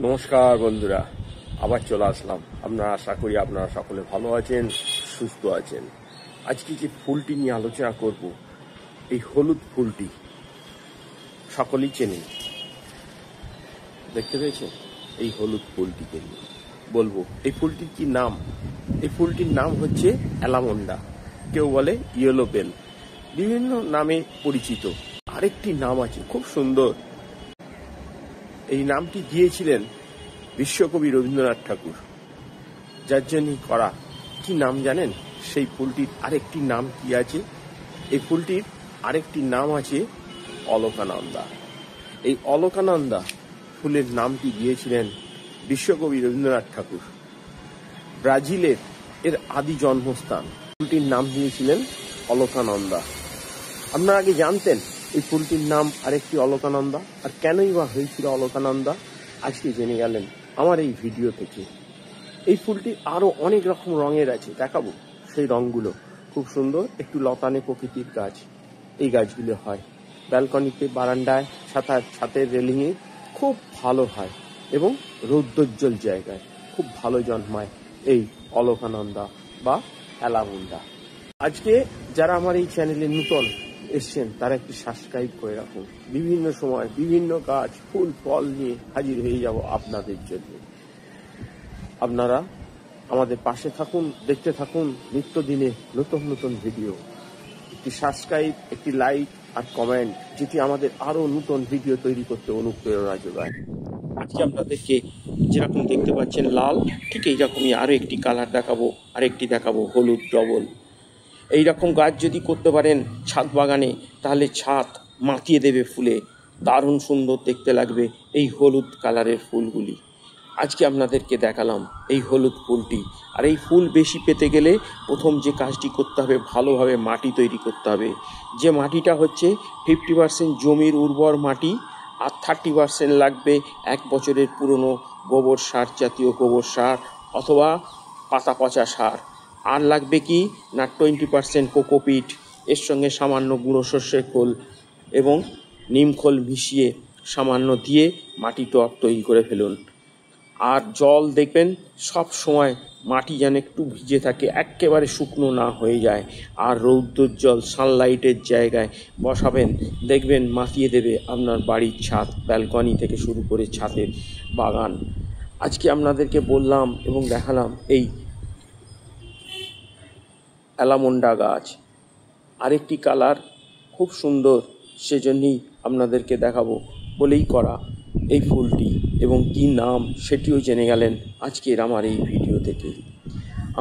নমস্কার বন্ধুরা, আবার চলে আসলাম। আপনারা আশা করি আপনারা সকলে ভালো আছেন, সুস্থ আছেন। আজকে যে ফুলটি নিয়ে আলোচনা করব, এই হলুদ ফুলটি সকলেই চেনেন। দেখতে পেয়েছেন এই হলুদ ফুলটিকে নিয়ে বলবো এই ফুলটির কি নাম। এই ফুলটির নাম হচ্ছে অ্যালামন্ডা, কেউ বলে ইয়েলো বেল, বিভিন্ন নামে পরিচিত। আরেকটি নাম আছে খুব সুন্দর, এই নামটি দিয়েছিলেন বিশ্বকবি রবীন্দ্রনাথ ঠাকুর, যার জন্য করা। কি নাম জানেন? সেই ফুলটির আরেকটি নাম কি আছে? এই ফুলটির আরেকটি নাম আছে অলকানন্দা। এই অলকানন্দা ফুলের নামটি দিয়েছিলেন বিশ্বকবি রবীন্দ্রনাথ ঠাকুর। ব্রাজিলের এর আদি জন্মস্থান। ফুলটির নাম দিয়েছিলেন অলকানন্দা। আপনারা আগে জানতেন এই ফুলটির নাম আরেকটি অলকানন্দা, আর কেনই বা হয়েছিল অলকানন্দা আজকে জেনে গেলেন আমার এই ভিডিও থেকে। এই ফুলটি আরো অনেক রকম রঙের আছে, দেখাবো সেই রঙগুলো। খুব সুন্দর একটু লতানে প্রকৃতির গাছ। এই গাছগুলো হয় ব্যালকনিতে, বারান্দায়, ছাতের রেলিংয়ে খুব ভালো হয় এবং রৌদ্রোজ্জ্বল জায়গায় খুব ভালো জন্মায় এই অলকানন্দা বা অ্যালামন্ডা। আজকে যারা আমার এই চ্যানেলে নতুন এসছেন তারা একটু সাবস্ক্রাইব করে রাখুন। বিভিন্ন সময় বিভিন্ন গাছ, ফুল, ফল নিয়ে হাজির হয়ে যাব আপনাদের জন্য। আপনারা আমাদের পাশে থাকুন, দেখতে থাকুন নিত্যদিনে নতুন নতুন ভিডিও। একটি সাবস্ক্রাইব, একটি লাইক আর কমেন্ট, যেটি আমাদের আরো নতুন ভিডিও তৈরি করতে অনুপ্রেরণা যোগায়। আজকে আপনাদেরকে যেরকম দেখতে পাচ্ছেন লাল, ঠিক এইরকমই আরো একটি কালার দেখাবো, আরেকটি দেখাবো হলুদ ডবল। এইরকম গাছ যদি করতে পারেন ছাদ বাগানে, তাহলে ছাদ মাতিয়ে দেবে ফুলে, দারুণ সুন্দর দেখতে লাগবে এই হলুদ কালারের ফুলগুলি। আজকে আপনাদেরকে দেখালাম এই হলুদ ফুলটি। আর এই ফুল বেশি পেতে গেলে প্রথম যে কাজটি করতে হবে, ভালোভাবে মাটি তৈরি করতে হবে। যে মাটিটা হচ্ছে 50% জমির উর্বর মাটি, আর 30% লাগবে 1 বছরের পুরনো গোবর সার, জাতীয় গোবর সার অথবা পাতা পচা সার। আর লাগবে কি না 20% কোকোপিট, এর সঙ্গে সামান্য গুঁড়ো সর্ষের খোল এবং নিম খোল মিশিয়ে সামান্য দিয়ে মাটি টব তৈরি করে ফেলুন। আর জল দেখবেন সব সময় মাটি যেন একটু ভিজে থাকে, একেবারে শুকনো না হয়ে যায়। আর রৌদ্রোজ্জ্বল সানলাইটের জায়গায় বসাবেন, দেখবেন মাতিয়ে দেবে আপনার বাড়ির ছাদ, ব্যালকনি থেকে শুরু করে ছাদের বাগান। আজকে আপনাদেরকে বললাম এবং দেখালাম এই অ্যালামন্ডা গাছ। আরেকটি কালার খুব সুন্দর, সেজন্যই আপনাদেরকে দেখাবো বলেই করা এই ফুলটি, এবং কি নাম সেটিও জেনে গেলেন আজকের আমার এই ভিডিও থেকে।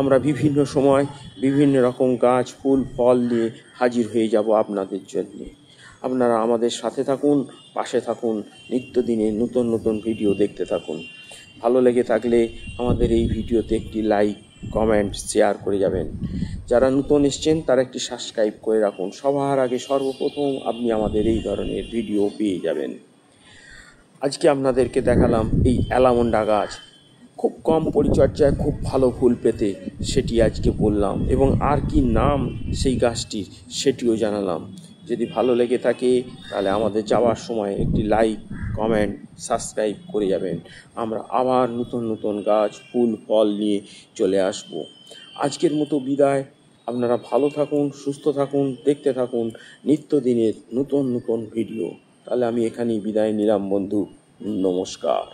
আমরা বিভিন্ন সময় বিভিন্ন রকম গাছ, ফুল, ফল নিয়ে হাজির হয়ে যাব আপনাদের জন্যে। আপনারা আমাদের সাথে থাকুন, পাশে থাকুন, নিত্যদিনে নতুন নতুন ভিডিও দেখতে থাকুন। ভালো লেগে থাকলে আমাদের এই ভিডিওতে একটি লাইক, কমেন্ট, শেয়ার করে যাবেন। যারা নতুন এসছেন তারা একটি সাবস্ক্রাইব করে রাখুন। সবার আগে সর্বপ্রথম আপনি আমাদের এই ধরনের ভিডিও পেয়ে যাবেন। আজকে আপনাদেরকে দেখালাম এই অ্যালামন্ডা গাছ, খুব কম পরিচর্যায় খুব ভালো ফুল পেতে, সেটি আজকে বললাম, এবং আর কি নাম সেই গাছটির সেটিও জানালাম। যদি ভালো লেগে থাকে তাহলে আমাদের যাওয়ার সময় একটি লাইক, কমেন্ট, সাবস্ক্রাইব করে যাবেন। আমরা আবার নতুন নতুন গাছ, ফুল, ফল নিয়ে চলে আসব। আজকের মতো বিদায়। আপনারা ভালো থাকুন, সুস্থ থাকুন, দেখতে থাকুন নিত্যদিনের নতুন নতুন ভিডিও। তাহলে আমি এখানেই বিদায় নিলাম বন্ধু। নমস্কার।